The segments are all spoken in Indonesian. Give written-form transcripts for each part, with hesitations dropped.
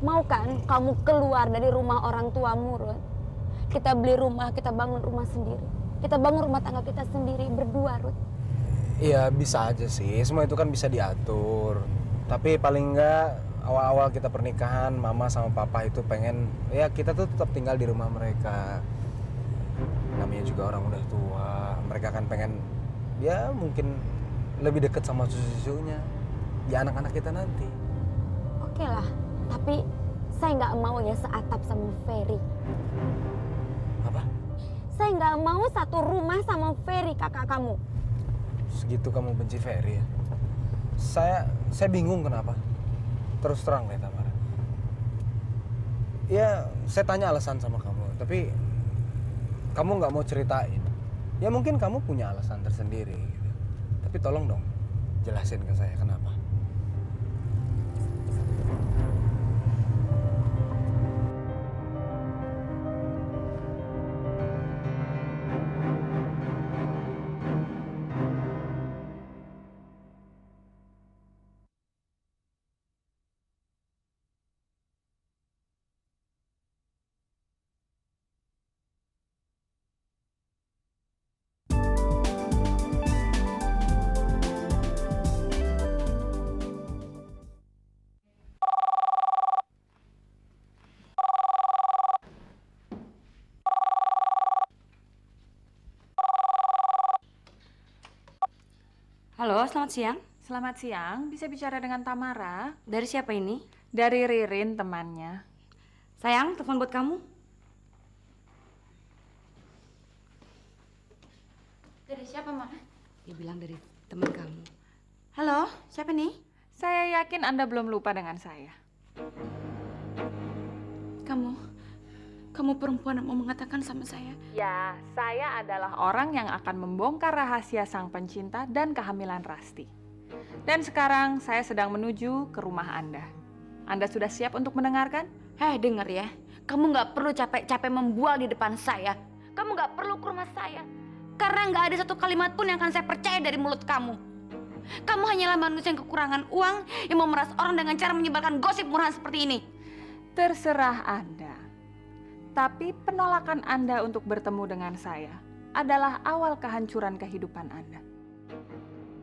Mau kan kamu keluar dari rumah orang tuamu, Rut? Kita beli rumah, kita bangun rumah sendiri. Kita bangun rumah tangga kita sendiri berdua, Rut. Iya bisa aja sih, semua itu kan bisa diatur. Tapi paling enggak awal-awal kita pernikahan, mama sama papa itu pengen ya kita tuh tetap tinggal di rumah mereka. Namanya juga orang udah tua, mereka kan pengen ya mungkin lebih dekat sama cucu-cucunya, ya anak-anak kita nanti. Oke lah, tapi saya nggak mau ya seatap sama Ferry. Apa? Saya nggak mau satu rumah sama Ferry, kakak kamu. Segitu kamu benci Ferry ya? Saya bingung kenapa. Terus terang deh Tamara. Ya saya tanya alasan sama kamu, tapi kamu nggak mau ceritain. Ya mungkin kamu punya alasan tersendiri gitu. Tapi tolong dong jelasin ke saya kenapa. Halo, selamat siang. Selamat siang, bisa bicara dengan Tamara? Dari siapa ini? Dari Ririn, temannya. Sayang, telepon buat kamu. Dari siapa, Ma? Dia bilang dari teman kamu. Halo, siapa nih? Saya yakin Anda belum lupa dengan saya. Kamu perempuan yang mau mengatakan sama saya. Ya, saya adalah orang yang akan membongkar rahasia sang pencinta dan kehamilan Rasti. Dan sekarang saya sedang menuju ke rumah Anda. Anda sudah siap untuk mendengarkan? Hei, denger ya. Kamu nggak perlu capek-capek membual di depan saya. Kamu nggak perlu ke rumah saya. Karena nggak ada satu kalimat pun yang akan saya percaya dari mulut kamu. Kamu hanyalah manusia yang kekurangan uang, yang memeras orang dengan cara menyebarkan gosip murahan seperti ini. Terserah Anda. Tapi penolakan Anda untuk bertemu dengan saya adalah awal kehancuran kehidupan Anda.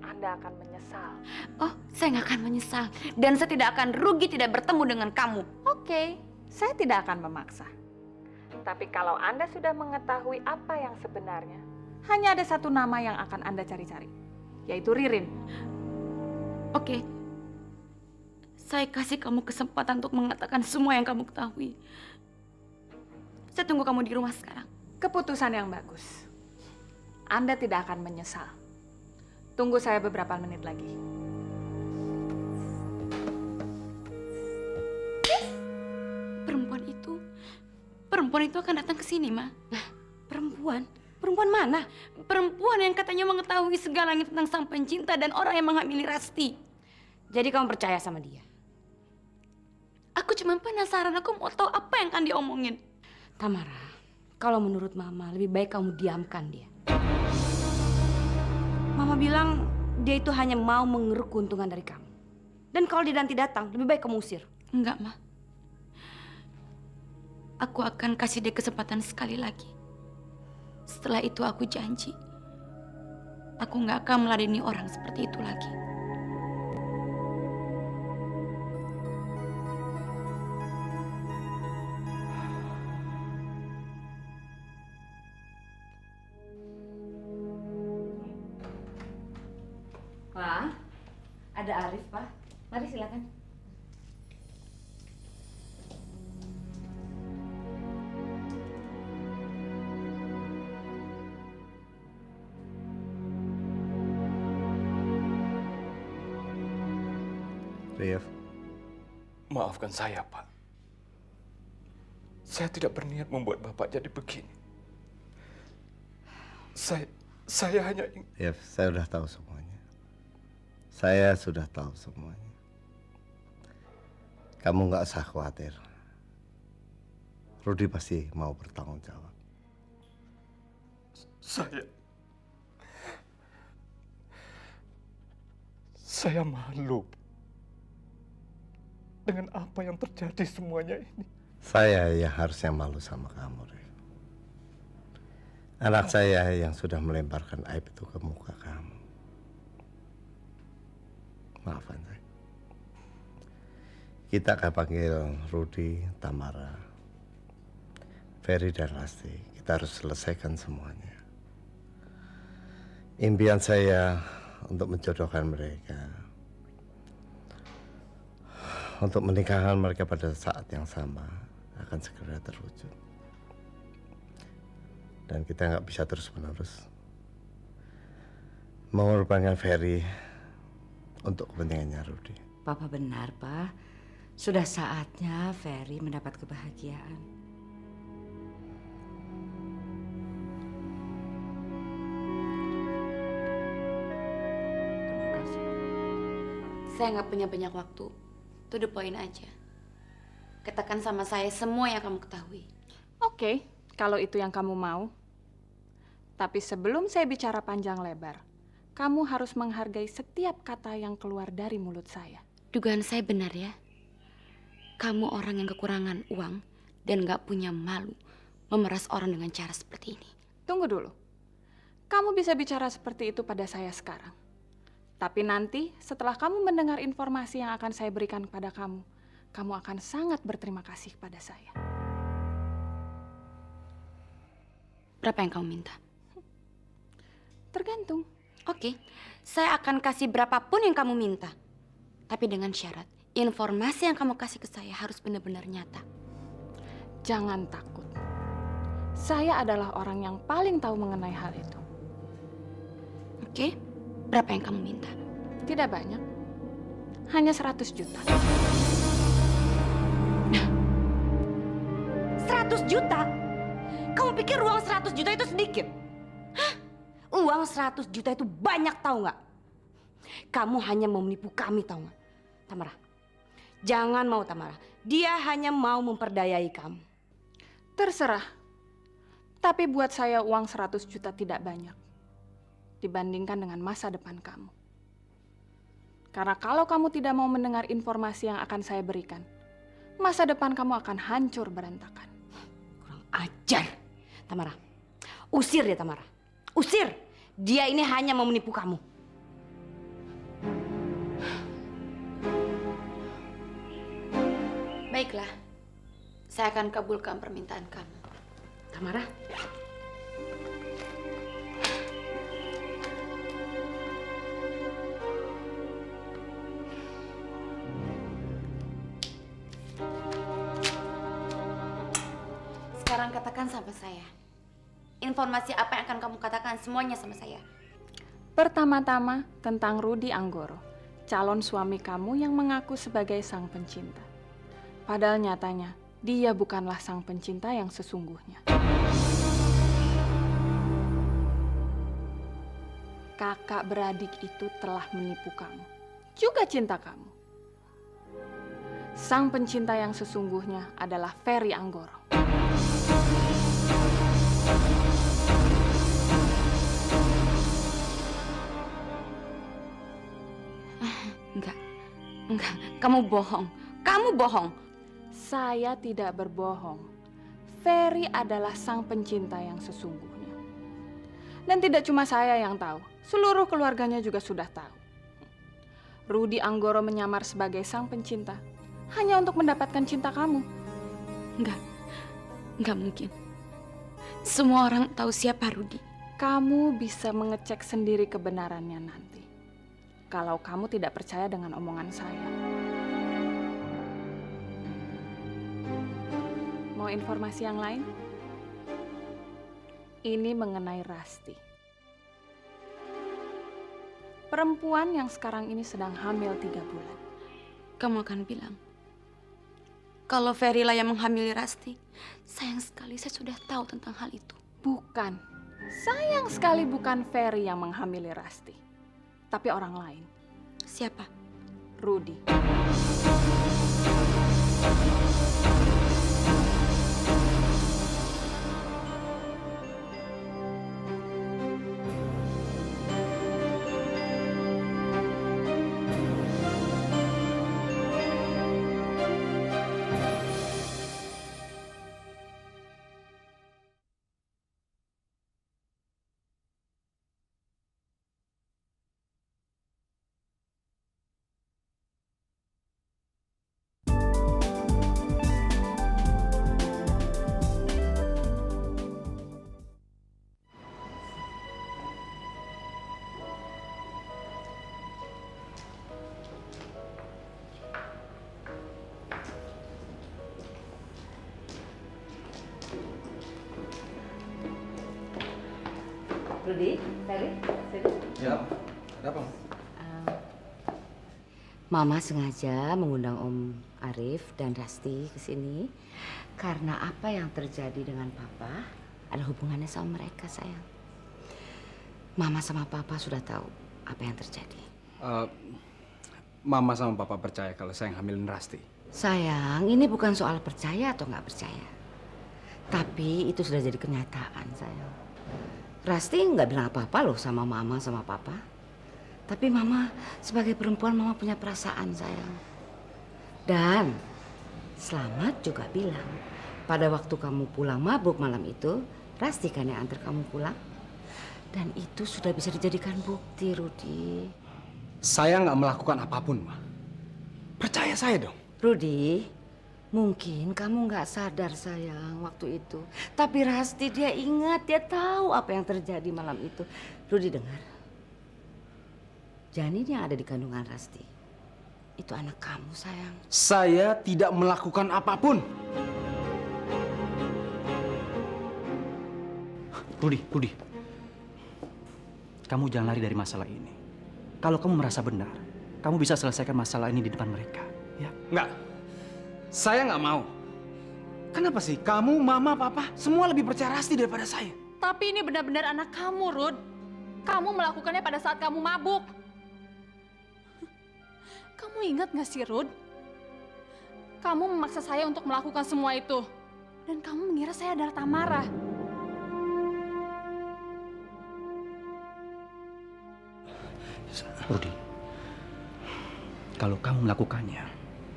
Anda akan menyesal. Oh, saya nggak akan menyesal. Dan saya tidak akan rugi tidak bertemu dengan kamu. Oke, saya tidak akan memaksa. Tapi kalau Anda sudah mengetahui apa yang sebenarnya, hanya ada satu nama yang akan Anda cari-cari, yaitu Ririn. Oke. Saya kasih kamu kesempatan untuk mengatakan semua yang kamu ketahui. Saya tunggu kamu di rumah sekarang. Keputusan yang bagus. Anda tidak akan menyesal. Tunggu saya beberapa menit lagi. Perempuan itu akan datang ke sini, Ma. Perempuan? Perempuan mana? Perempuan yang katanya mengetahui segalanya tentang sang pencinta dan orang yang menghamili Rasti. Jadi kamu percaya sama dia? Aku cuma penasaran, aku mau tahu apa yang akan diomongin. Tamara, kalau menurut Mama lebih baik kamu diamkan dia. Mama bilang dia itu hanya mau mengeruk keuntungan dari kamu. Dan kalau dia nanti datang, lebih baik kamu usir. Enggak, Ma. Aku akan kasih dia kesempatan sekali lagi. Setelah itu aku janji, aku nggak akan meladeni orang seperti itu lagi. Pak, ada Arif, Pak. Mari silakan. Rif, Maafkan saya, Pak. Saya tidak berniat membuat Bapak jadi begini. Saya hanya ingin... Rif, saya sudah tahu semuanya. Saya sudah tahu semuanya. Kamu nggak usah khawatir. Rudi pasti mau bertanggung jawab. Saya malu. dengan apa yang terjadi semuanya ini. Saya yang harusnya malu sama kamu, Rif. Anak saya yang sudah melemparkan aib itu ke muka kamu. Maafkan saya. Kita akan panggil Rudy, Tamara, Ferry dan Rasti. Kita harus selesaikan semuanya. Impian saya untuk menjodohkan mereka, untuk menikahkan mereka pada saat yang sama akan segera terwujud. Dan kita nggak bisa terus-menerus mengorbankan Ferry untuk kepentingannya Rudy. Papa benar, Pak. Sudah saatnya Ferry mendapat kebahagiaan. Terima kasih. Saya nggak punya banyak waktu. To the point aja. Katakan sama saya semua yang kamu ketahui. Oke, kalau itu yang kamu mau. Tapi sebelum saya bicara panjang lebar, kamu harus menghargai setiap kata yang keluar dari mulut saya. Dugaan saya benar ya. Kamu orang yang kekurangan uang dan nggak punya malu memeras orang dengan cara seperti ini. Tunggu dulu. Kamu bisa bicara seperti itu pada saya sekarang. Tapi nanti setelah kamu mendengar informasi yang akan saya berikan kepada kamu, kamu akan sangat berterima kasih kepada saya. Berapa yang kamu minta? Tergantung. Oke, saya akan kasih berapapun yang kamu minta. Tapi dengan syarat, informasi yang kamu kasih ke saya harus benar-benar nyata. Jangan takut. Saya adalah orang yang paling tahu mengenai hal itu. Oke, berapa yang kamu minta? Tidak banyak. Hanya 100 juta. 100 juta? Kamu pikir uang 100 juta itu sedikit? Hah? Uang 100 juta itu banyak, tahu nggak? Kamu hanya mau menipu kami, tahu nggak? Tamara, jangan mau Tamara. Dia hanya mau memperdayai kamu. Terserah. Tapi buat saya uang 100 juta tidak banyak dibandingkan dengan masa depan kamu. Karena kalau kamu tidak mau mendengar informasi yang akan saya berikan, masa depan kamu akan hancur berantakan. Kurang ajar. Tamara, usir dia, Tamara. Usir. Dia ini hanya mau menipu kamu. Baiklah, saya akan kabulkan permintaan kamu. Tamara. Sekarang katakan sama saya. Informasi apa yang akan kamu katakan semuanya sama saya. Pertama-tama tentang Rudy Anggoro, calon suami kamu yang mengaku sebagai sang pencinta. Padahal nyatanya, dia bukanlah sang pencinta yang sesungguhnya. Kakak beradik itu telah menipu kamu, juga cinta kamu. Sang pencinta yang sesungguhnya adalah Ferry Anggoro. Enggak, kamu bohong. Kamu bohong. Saya tidak berbohong. Ferry adalah sang pencinta yang sesungguhnya. Dan tidak cuma saya yang tahu, seluruh keluarganya juga sudah tahu. Rudy Anggoro menyamar sebagai sang pencinta hanya untuk mendapatkan cinta kamu. Enggak mungkin. Semua orang tahu siapa Rudy. Kamu bisa mengecek sendiri kebenarannya nanti. Kalau kamu tidak percaya dengan omongan saya. Mau informasi yang lain? Ini mengenai Rasti. Perempuan yang sekarang ini sedang hamil 3 bulan. Kamu akan bilang, kalau Ferry lah yang menghamili Rasti. Sayang sekali saya sudah tahu tentang hal itu. Bukan. Sayang sekali bukan Ferry yang menghamili Rasti. Tapi orang lain. Siapa? Rudy. Rudi, Ferry, sini. Ya, ada apa? Mama sengaja mengundang Om Arif dan Rasti ke sini karena apa yang terjadi dengan Papa ada hubungannya sama mereka, sayang. Mama sama Papa sudah tahu apa yang terjadi. Mama sama Papa percaya kalau saya yang hamilin Rasti. Sayang, ini bukan soal percaya atau nggak percaya. Tapi itu sudah jadi kenyataan, sayang. Rasti nggak bilang apa-apa loh sama Mama sama Papa. Tapi Mama sebagai perempuan, Mama punya perasaan, sayang. Dan Selamat juga bilang, pada waktu kamu pulang mabuk malam itu, Rasti kan yang antar kamu pulang. Dan itu sudah bisa dijadikan bukti, Rudi. Saya nggak melakukan apapun, Ma. Percaya saya dong. Rudi, mungkin kamu nggak sadar sayang waktu itu. Tapi Rasti dia ingat, dia tahu apa yang terjadi malam itu. Rudi dengar. Janin yang ada di kandungan Rasti, itu anak kamu sayang. Saya tidak melakukan apapun. Rudi. Kamu jangan lari dari masalah ini. Kalau kamu merasa benar, kamu bisa selesaikan masalah ini di depan mereka, ya? Nggak. Saya nggak mau. Kenapa sih kamu, Mama, Papa, semua lebih percaya Rasti daripada saya? Tapi ini benar-benar anak kamu, Rud. Kamu melakukannya pada saat kamu mabuk. Kamu ingat gak sih, Rud? Kamu memaksa saya untuk melakukan semua itu. Dan kamu mengira saya adalah Tamara. Rudi, kalau kamu melakukannya,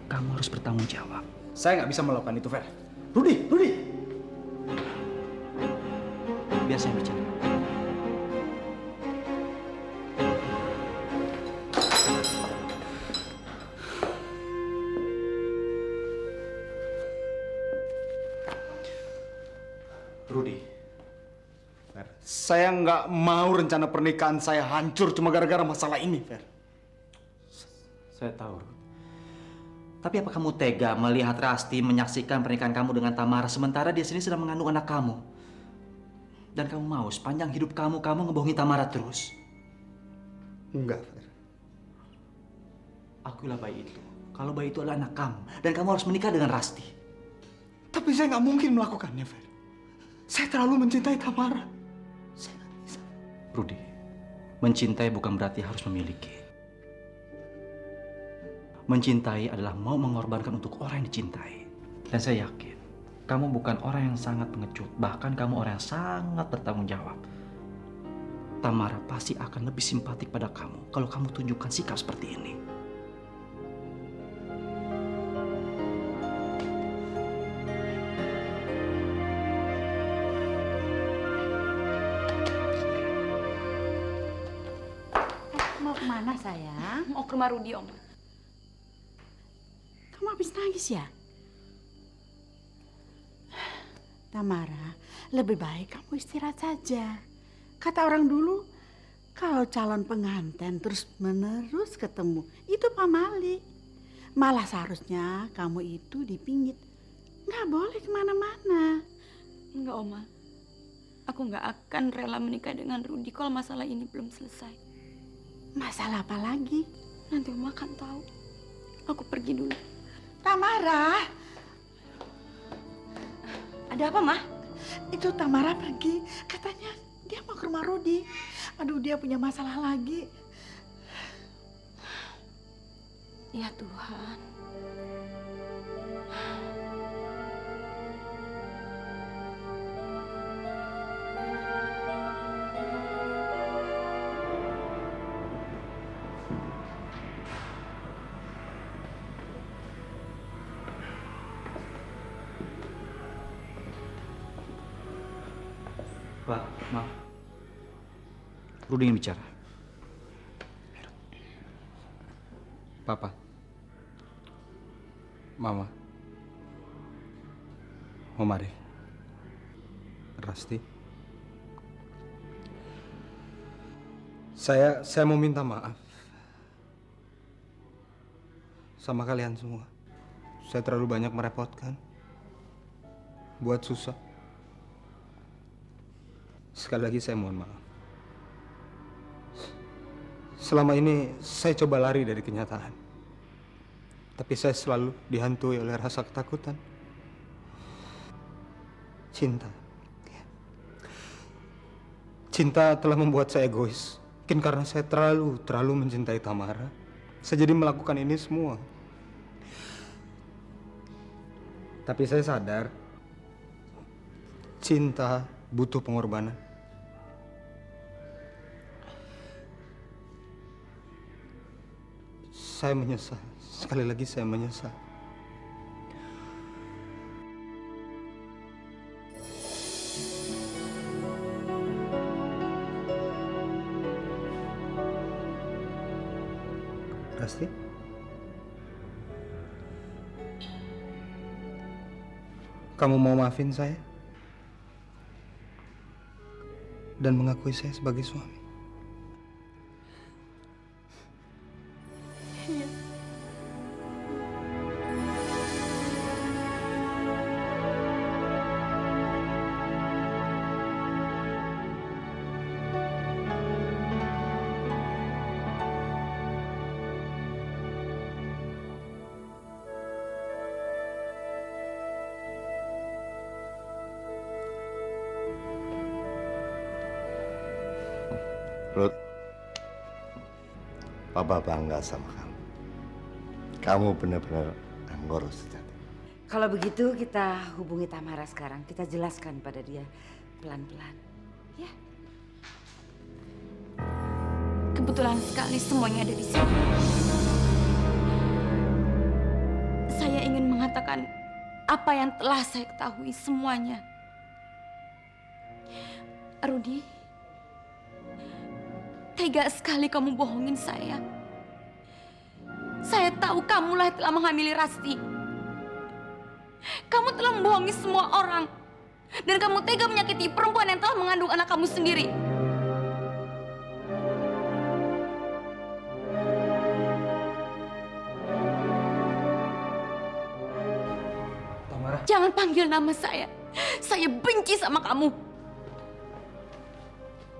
kamu harus bertanggung jawab. Saya nggak bisa melakukan itu, Fer. Rudi! Biar saya bicara. Rudi, Fer, saya nggak mau rencana pernikahan saya hancur cuma gara-gara masalah ini, Fer. Saya tahu, Rud. Tapi apa kamu tega melihat Rasti menyaksikan pernikahan kamu dengan Tamara sementara dia sendiri sedang mengandung anak kamu? Dan kamu mau sepanjang hidup kamu ngebohongi Tamara terus? Enggak, Fer. Akulah bayi itu. Kalau bayi itu adalah anak kamu dan kamu harus menikah dengan Rasti. Tapi saya nggak mungkin melakukannya, Fer. Saya terlalu mencintai Tamara. Saya nggak bisa. Rudi, mencintai bukan berarti harus memiliki. Mencintai adalah mau mengorbankan untuk orang yang dicintai. Dan saya yakin, kamu bukan orang yang sangat pengecut. Bahkan kamu orang yang sangat bertanggung jawab. Tamara pasti akan lebih simpatik pada kamu kalau kamu tunjukkan sikap seperti ini. Mau kemana sayang? Mau ke rumah Rudi, Om. Kamu habis nangis ya? Tamara, lebih baik kamu istirahat saja. Kata orang dulu, kalau calon pengantin terus-menerus ketemu, itu pamali. Malah seharusnya kamu itu dipingit. Nggak boleh kemana-mana. Enggak, Oma. Aku nggak akan rela menikah dengan Rudi kalau masalah ini belum selesai. Masalah apa lagi? Nanti Oma akan tahu. Aku pergi dulu. Tamara, Ada apa, Ma? itu Tamara pergi. Katanya dia mau ke rumah Rudi. Aduh, dia punya masalah lagi. Ya Tuhan. Pak, maaf. Rudi ingin bicara. Papa, Mama, Om Arif, Rasti. Saya mau minta maaf sama kalian semua. Saya terlalu banyak merepotkan, buat susah. Sekali lagi saya mohon maaf. Selama ini saya coba lari dari kenyataan. Tapi saya selalu dihantui oleh rasa ketakutan. Cinta. Cinta telah membuat saya egois. Mungkin karena saya terlalu mencintai Tamara. Saya jadi melakukan ini semua. Tapi saya sadar, cinta butuh pengorbanan. Saya menyesal. Sekali lagi saya menyesal. Rasti? Kamu mau maafin saya? Dan mengakui saya sebagai suami? Ruth, Papa bangga sama kamu. Kamu benar-benar anggoro sejati. Kalau begitu kita hubungi Tamara sekarang. Kita jelaskan pada dia pelan-pelan. Ya. Kebetulan sekali semuanya ada di sini. Saya ingin mengatakan apa yang telah saya ketahui semuanya. Rudy, tega sekali kamu bohongin saya. Saya tahu kamulah yang telah menghamili Rasti. Kamu telah membohongi semua orang. Dan kamu tega menyakiti perempuan yang telah mengandung anak kamu sendiri. Tamara. Jangan panggil nama saya. Saya benci sama kamu.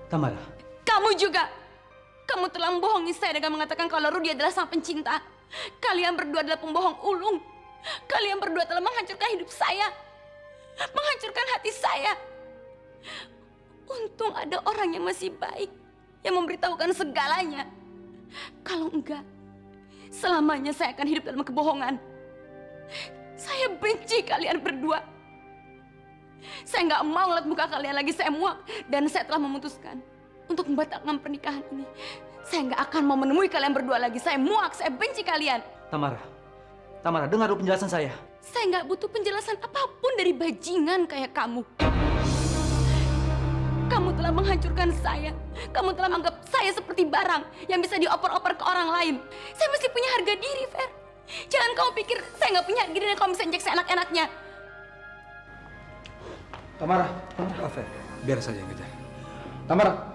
Tamara, Kamu juga. Kamu telah membohongi saya dengan mengatakan kalau Rudy adalah sang pencinta. Kalian berdua adalah pembohong ulung. Kalian berdua telah menghancurkan hidup saya. Menghancurkan hati saya. Untung ada orang yang masih baik. Yang memberitahukan segalanya. Kalau enggak, selamanya saya akan hidup dalam kebohongan. Saya benci kalian berdua. Saya nggak mau ngeliat muka kalian lagi, saya muak. Dan saya telah memutuskan untuk membatalkan pernikahan ini. Saya nggak akan mau menemui kalian berdua lagi. Saya muak, saya benci kalian. Tamara, Tamara, dengar dulu penjelasan saya. Saya nggak butuh penjelasan apapun dari bajingan kayak kamu. Kamu telah menghancurkan saya. Kamu telah menganggap saya seperti barang yang bisa dioper-oper ke orang lain. Saya masih punya harga diri, Fer. Jangan kamu pikir saya nggak punya harga diri dan kamu bisa injek seenak-enaknya. Tamara, Fer, biar saja yang kejar. Tamara.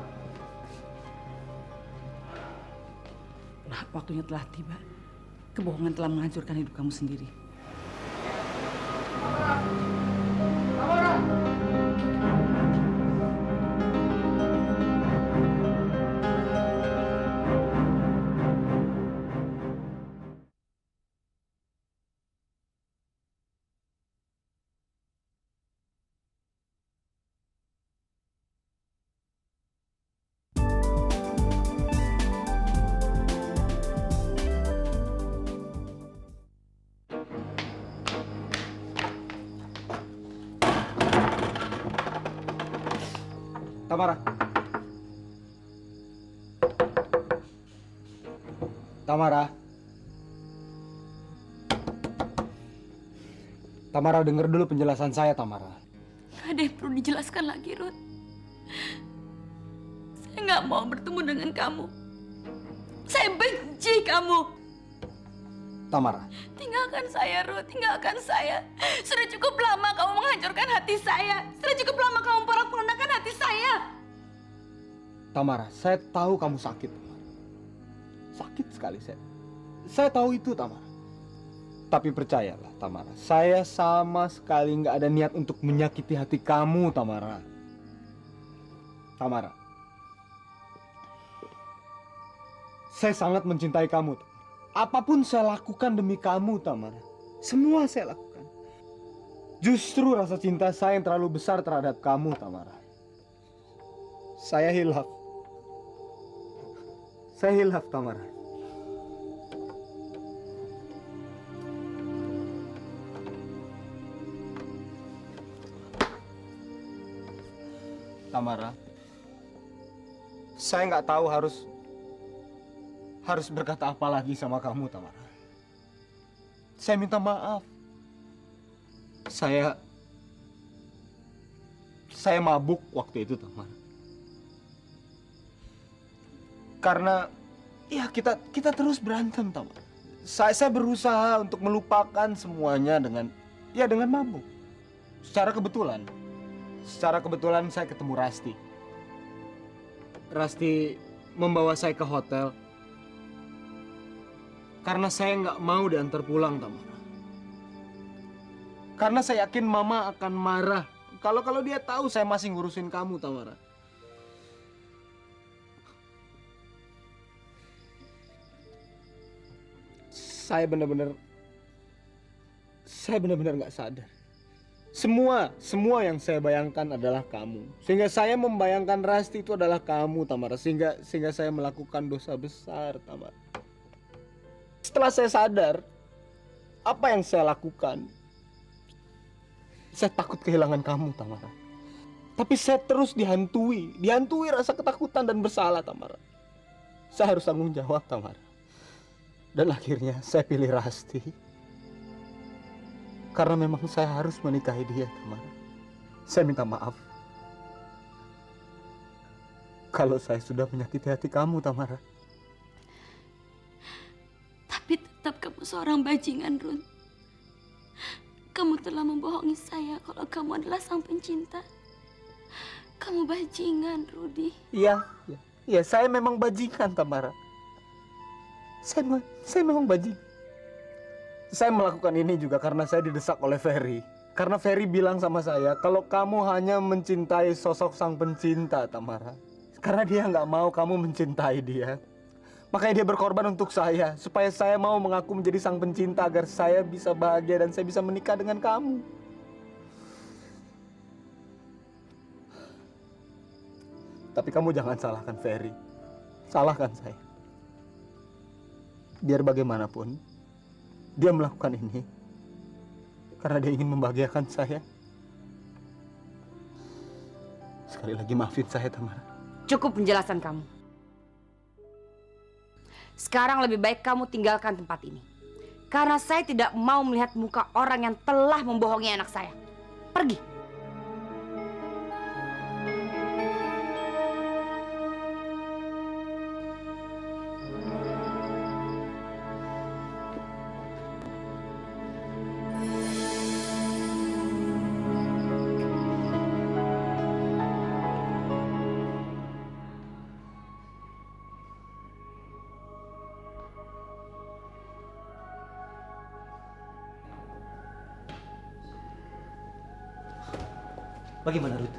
Waktunya telah tiba. Kebohongan telah menghancurkan hidup kamu sendiri. Tamara. Tamara. Tamara, dengar dulu penjelasan saya, Tamara. Gak ada yang perlu dijelaskan lagi, Ruth. Saya nggak mau bertemu dengan kamu. Saya benci kamu. Tamara. Tinggalkan saya, Ruth. Tinggalkan saya. Sudah cukup lama kamu menghancurkan hati saya. Sudah cukup lama kamu porak-porandakan hati saya. Tamara, saya tahu kamu sakit, Tamara. Sakit sekali saya. Saya tahu itu, Tamara. Tapi percayalah, Tamara. Saya sama sekali nggak ada niat untuk menyakiti hati kamu, Tamara. Tamara. Saya sangat mencintai kamu. Apapun saya lakukan demi kamu, Tamara. Semua saya lakukan. Justru rasa cinta saya yang terlalu besar terhadap kamu, Tamara. Saya hilaf. Saya hilaf, Tamara. Tamara, saya nggak tahu harus berkata apa lagi sama kamu, Tamara. Saya minta maaf. Saya mabuk waktu itu, Tamara. Karena ya kita terus berantem, Tamara. Saya berusaha untuk melupakan semuanya dengan mabuk. Secara kebetulan saya ketemu Rasti. Rasti membawa saya ke hotel karena saya nggak mau diantar pulang, Tamara. Karena saya yakin Mama akan marah kalau dia tahu saya masih ngurusin kamu, Tamara. Saya benar-benar nggak sadar. Semua yang saya bayangkan adalah kamu. Sehingga saya membayangkan Rasti itu adalah kamu, Tamara. Sehingga saya melakukan dosa besar, Tamara. Setelah saya sadar, apa yang saya lakukan? Saya takut kehilangan kamu, Tamara. Tapi saya terus dihantui rasa ketakutan dan bersalah, Tamara. Saya harus tanggung jawab, Tamara. Dan akhirnya saya pilih Rasti. Karena memang saya harus menikahi dia, Tamara. Saya minta maaf kalau saya sudah menyakiti hati kamu, Tamara. Tapi tetap kamu seorang bajingan, Run. Kamu telah membohongi saya kalau kamu adalah sang pencinta. Kamu bajingan, Rudi. Iya, saya memang bajingan, Tamara. Saya memang bajingan. Saya melakukan ini juga karena saya didesak oleh Ferry. Karena Ferry bilang sama saya, kalau kamu hanya mencintai sosok sang pencinta, Tamara. Karena dia nggak mau kamu mencintai dia. Makanya dia berkorban untuk saya, supaya saya mau mengaku menjadi sang pencinta agar saya bisa bahagia dan saya bisa menikah dengan kamu. Tapi kamu jangan salahkan Ferry. Salahkan saya. Biar bagaimanapun, dia melakukan ini karena dia ingin membahagiakan saya. Sekali lagi maafin saya, Tamara. Cukup penjelasan kamu. Sekarang lebih baik kamu tinggalkan tempat ini. Karena saya tidak mau melihat muka orang yang telah membohongi anak saya. Pergi. Bagaimana, Ruth?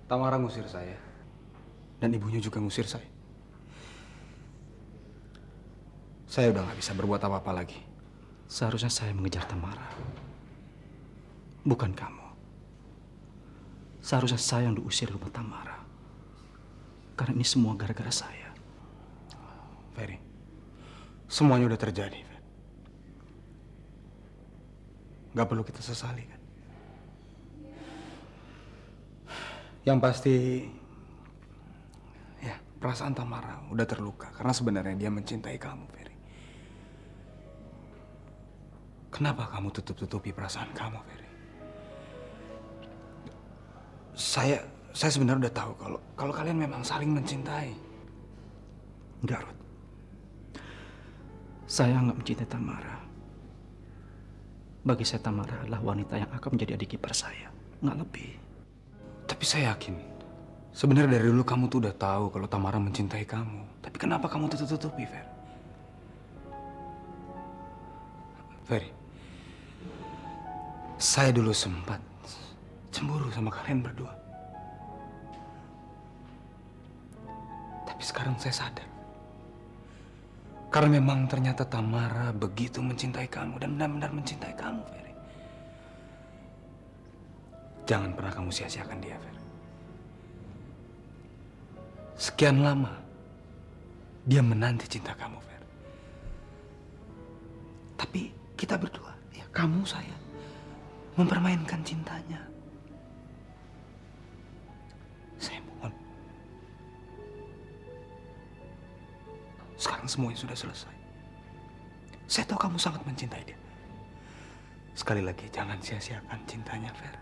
Tamara ngusir saya. Dan ibunya juga ngusir saya. Saya udah nggak bisa berbuat apa-apa lagi. Seharusnya saya mengejar Tamara. Bukan kamu. Seharusnya saya yang diusir rumah Tamara. Karena ini semua gara-gara saya. Ferry, semuanya udah terjadi, Fer. Gak perlu kita sesali, kan? Yang pasti, ya, perasaan Tamara udah terluka. Karena sebenarnya dia mencintai kamu, Ferry. Kenapa kamu tutup-tutupi perasaan kamu, Ferry? Saya sebenarnya udah tahu kalau kalian memang saling mencintai. Enggak, Ruth. Saya nggak mencintai Tamara. Bagi saya Tamara adalah wanita yang akan menjadi adik ipar saya, nggak lebih. Tapi saya yakin, sebenarnya dari dulu kamu tuh udah tahu kalau Tamara mencintai kamu. Tapi kenapa kamu tutup-tutupi, Fer? Ferry, saya dulu sempat cemburu sama kalian berdua. Tapi sekarang saya sadar. Karena memang ternyata Tamara begitu mencintai kamu dan benar-benar mencintai kamu, Ferry. Jangan pernah kamu sia-siakan dia, Ferry. Sekian lama dia menanti cinta kamu, Ferry. Tapi kita berdua, ya kamu saya, mempermainkan cintanya. Saya mohon. Sekarang semuanya sudah selesai. Saya tahu kamu sangat mencintai dia. Sekali lagi, jangan sia-siakan cintanya, Fer.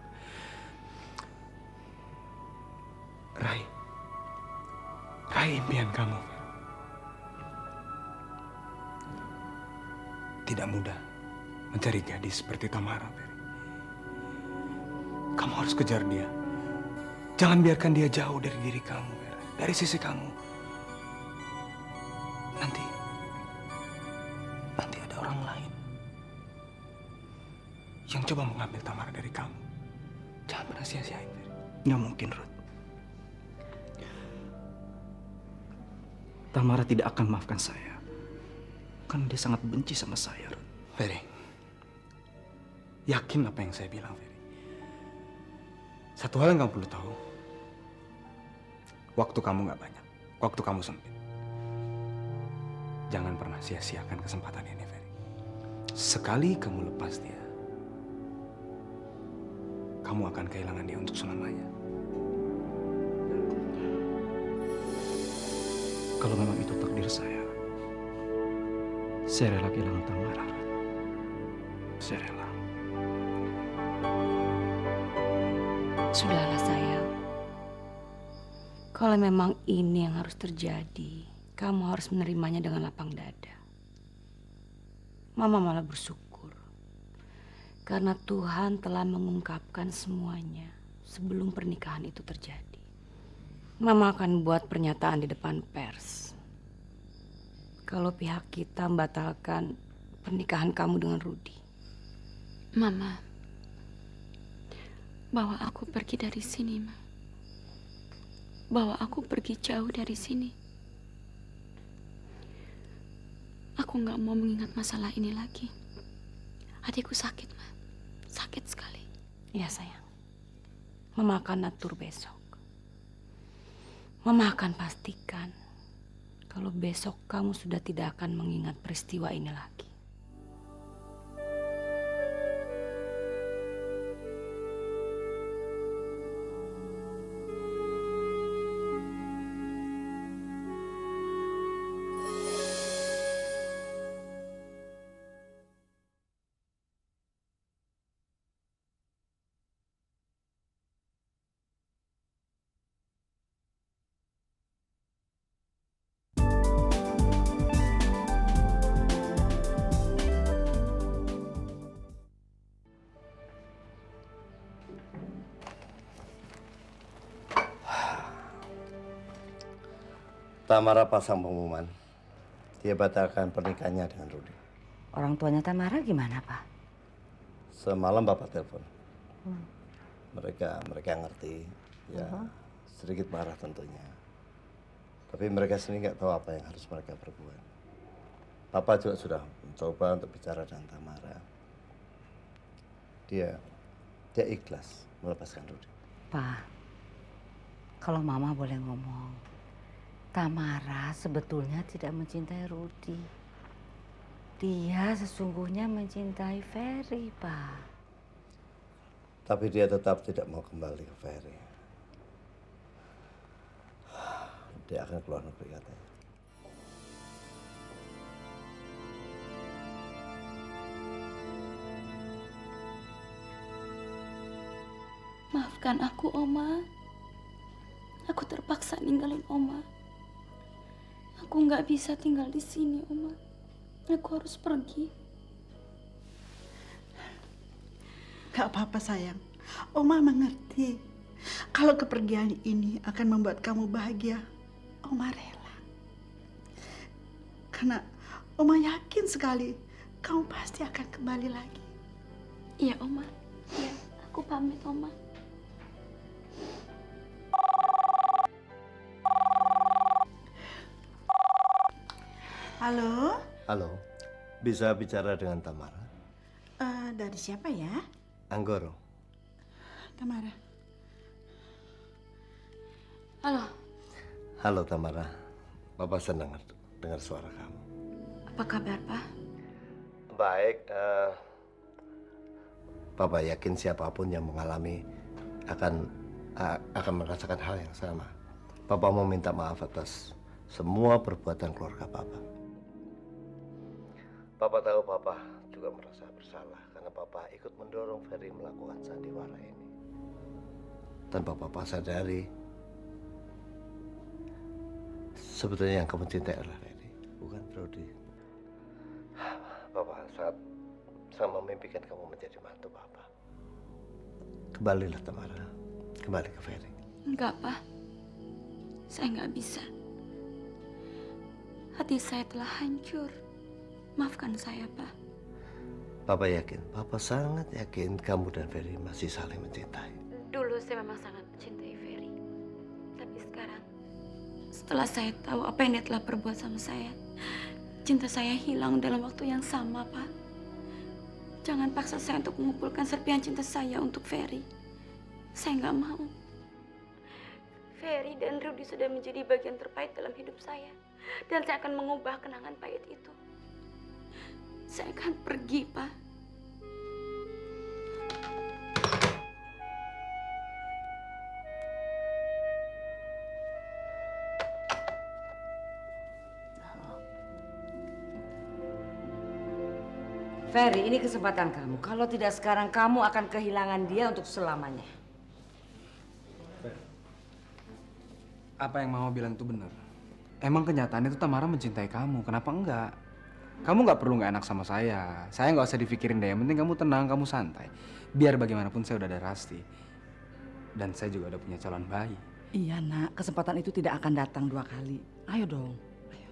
Raih impian kamu, Fer. Tidak mudah mencari gadis seperti Tamara, Fer. Kamu harus kejar dia. Jangan biarkan dia jauh dari diri kamu, Fer. Dari sisi kamu. Nanti ada orang lain yang coba mengambil Tamara dari kamu. Jangan pernah sia-siain, Fer. Nggak mungkin, Ruth. Tamara tidak akan maafkan saya. Kan dia sangat benci sama saya, Ruth. Ferry, yakin apa yang saya bilang, Ferry. Satu hal yang kamu perlu tahu. Waktu kamu nggak banyak. Waktu kamu sempit. Jangan pernah sia-siakan kesempatan ini, Ferry. Sekali kamu lepas dia, kamu akan kehilangan dia untuk selamanya. Kalau memang itu takdir saya rela kehilangan Tamara. Saya rela. Sudahlah sayang. Kalau memang ini yang harus terjadi, kamu harus menerimanya dengan lapang dada. Mama malah bersyukur. Karena Tuhan telah mengungkapkan semuanya sebelum pernikahan itu terjadi. Mama akan buat pernyataan di depan pers. Kalau pihak kita membatalkan pernikahan kamu dengan Rudy. Mama, bawa aku pergi dari sini, Ma. Bawa aku pergi jauh dari sini. Aku nggak mau mengingat masalah ini lagi. Hatiku sakit, Ma. Sakit sekali. Ya sayang. Mama akan atur besok. Mama akan pastikan kalau besok kamu sudah tidak akan mengingat peristiwa ini lagi. Tamara pasang pengumuman. Dia batalkan pernikahannya dengan Rudy. Orang tuanya Tamara gimana, Pak? Semalam Bapak telepon. Mereka ngerti. Ya, sedikit marah tentunya. Tapi mereka sendiri nggak tahu apa yang harus mereka perbuat. Papa juga sudah mencoba untuk bicara dengan Tamara. Dia ikhlas melepaskan Rudy. Pak, kalau Mama boleh ngomong, Tamara sebetulnya tidak mencintai Rudy. Dia sesungguhnya mencintai Ferry, Pak. Tapi dia tetap tidak mau kembali ke Ferry. Dia akan keluar negeri katanya. Maafkan aku, Oma. Aku terpaksa ninggalin Oma. Aku nggak bisa tinggal di sini, Oma. Aku harus pergi. Gak apa-apa sayang. Oma mengerti. Kalau kepergian ini akan membuat kamu bahagia, Oma rela. Karena Oma yakin sekali kamu pasti akan kembali lagi. Iya, Oma. Iya, aku pamit, Oma. Halo, Halo, bisa bicara dengan Tamara? dari siapa ya? Anggoro. Tamara. Halo, Halo Tamara, Papa senang dengar suara kamu. apa kabar, Pak? Baik, Papa yakin siapapun yang mengalami akan merasakan hal yang sama. Papa mau minta maaf atas semua perbuatan keluarga Papa. Papa tahu Papa juga merasa bersalah karena Papa ikut mendorong Ferry melakukan sandiwara ini. Tanpa Papa sadari, sebetulnya yang kamu cintai adalah Ferry, bukan Brody. Papa sangat memimpikan kamu menjadi mantu Papa. Kembalilah Tamara, kembali ke Ferry. Enggak, Pak. Saya nggak bisa. Hati saya telah hancur. Maafkan saya, Pak. Papa yakin, Papa sangat yakin kamu dan Ferry masih saling mencintai. Dulu saya memang sangat mencintai Ferry. Tapi sekarang, setelah saya tahu apa yang dia telah perbuat sama saya, cinta saya hilang dalam waktu yang sama, Pak. Jangan paksa saya untuk mengumpulkan serpihan cinta saya untuk Ferry. Saya nggak mau. Ferry dan Rudy sudah menjadi bagian terpahit dalam hidup saya. Dan saya akan mengubah kenangan pahit itu. Saya akan pergi, Pak. Ferry, ini kesempatan kamu. Kalau tidak sekarang, kamu akan kehilangan dia untuk selamanya. Apa yang Mama bilang itu benar. Emang kenyataannya itu Tamara mencintai kamu. Kenapa enggak? Kamu nggak perlu nggak enak sama saya. Saya nggak usah dipikirin deh. Yang penting kamu tenang, kamu santai. Biar bagaimanapun saya udah ada Rasti. Dan saya juga udah punya calon bayi. Iya nak, kesempatan itu tidak akan datang 2 kali. Ayo dong. Ayo.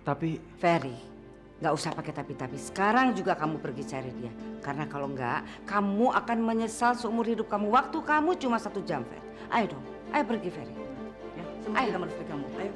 Tapi Ferry, nggak usah pakai tapi-tapi. Sekarang juga kamu pergi cari dia. Karena kalau nggak, kamu akan menyesal seumur hidup kamu. Waktu kamu cuma 1 jam, Ferry. Ayo dong, ayo pergi Ferry. Ya, semua kita merestui kamu. Ayo.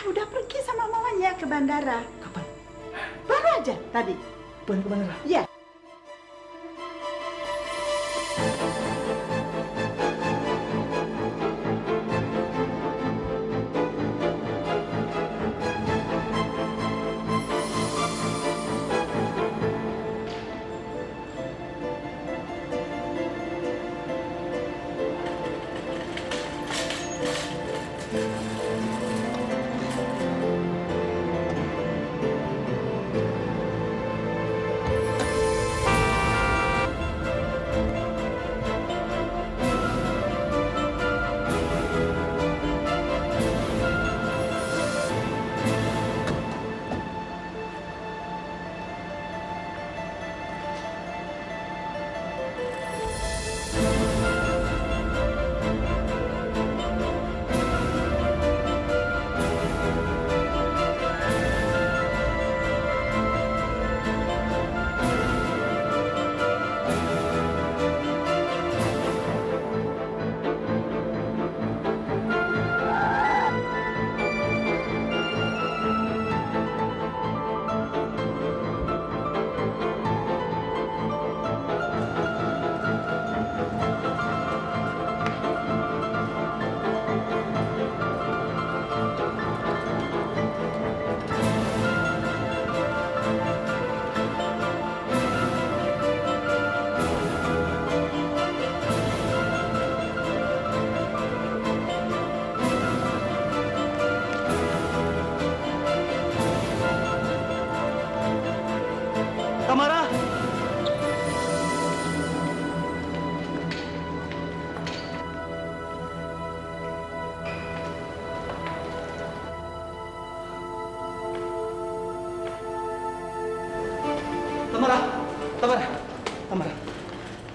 Udah pergi sama mamanya ke bandara. Kapan? Baru aja tadi. Bukan ke bandara? Iya.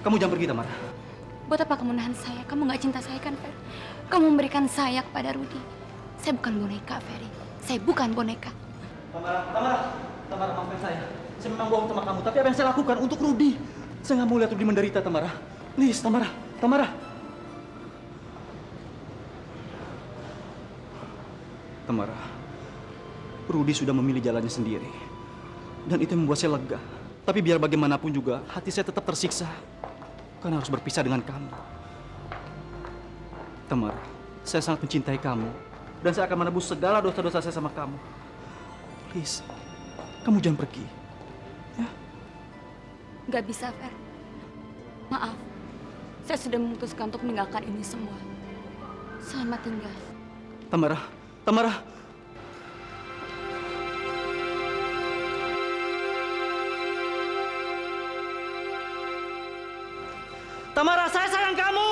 Kamu jangan pergi, Tamara. Buat apa kamu nahan saya? Kamu nggak cinta saya kan, Fer? Kamu memberikan saya kepada Rudy. Saya bukan boneka, Ferry. Saya bukan boneka. Tamara, maafkan saya. Saya memang bohong sama kamu, tapi apa yang saya lakukan untuk Rudy? Saya nggak mau lihat Rudy menderita, Tamara. Please, Tamara. Tamara, Rudy sudah memilih jalannya sendiri. Dan itu yang membuat saya lega. Tapi biar bagaimanapun juga, hati saya tetap tersiksa. Karena harus berpisah dengan kamu. Tamara, saya sangat mencintai kamu. Dan saya akan menebus segala dosa-dosa saya sama kamu. Please, kamu jangan pergi. Ya? Nggak bisa, Fer. Maaf. Saya sudah memutuskan untuk meninggalkan ini semua. Selamat tinggal. Tamara. Tamara, saya sayang kamu.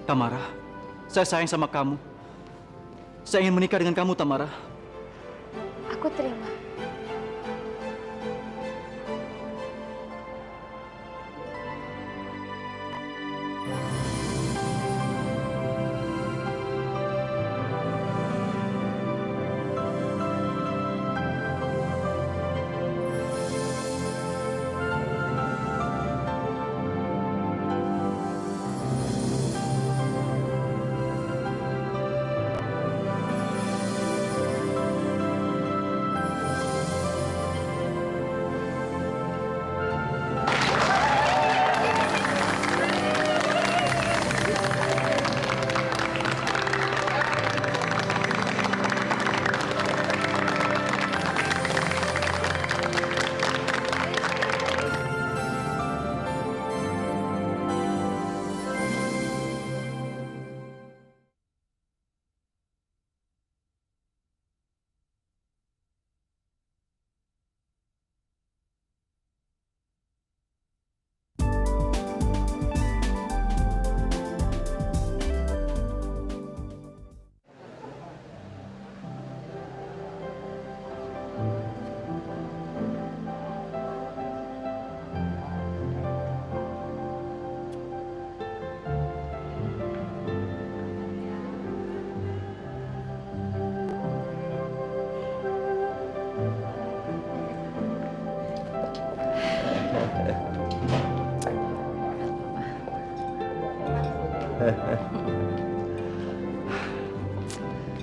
Tamara, saya sayang sama kamu. Saya ingin menikah dengan kamu, Tamara. Aku terima.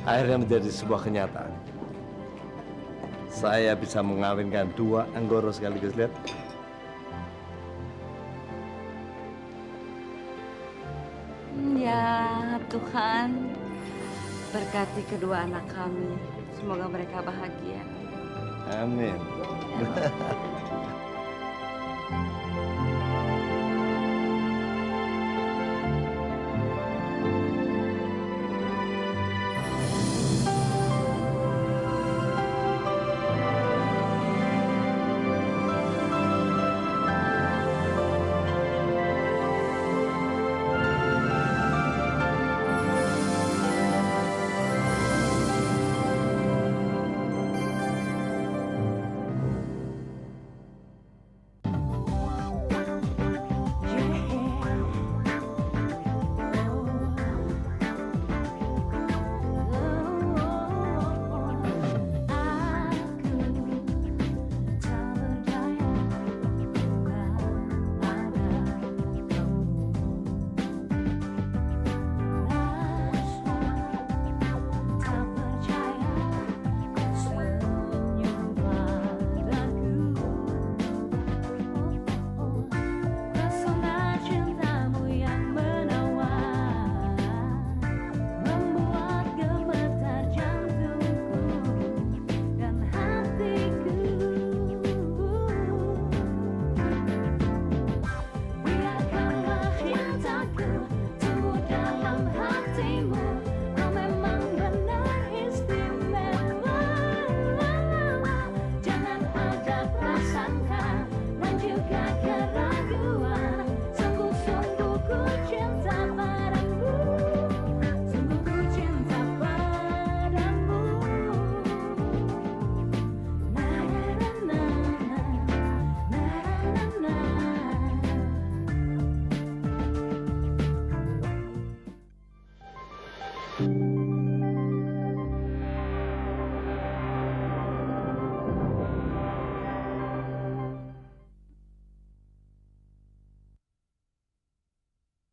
Akhirnya menjadi sebuah kenyataan. Saya bisa mengawinkan dua Anggoro sekaligus, lihat. Ya Tuhan, berkati kedua anak kami. Semoga mereka bahagia. Amin.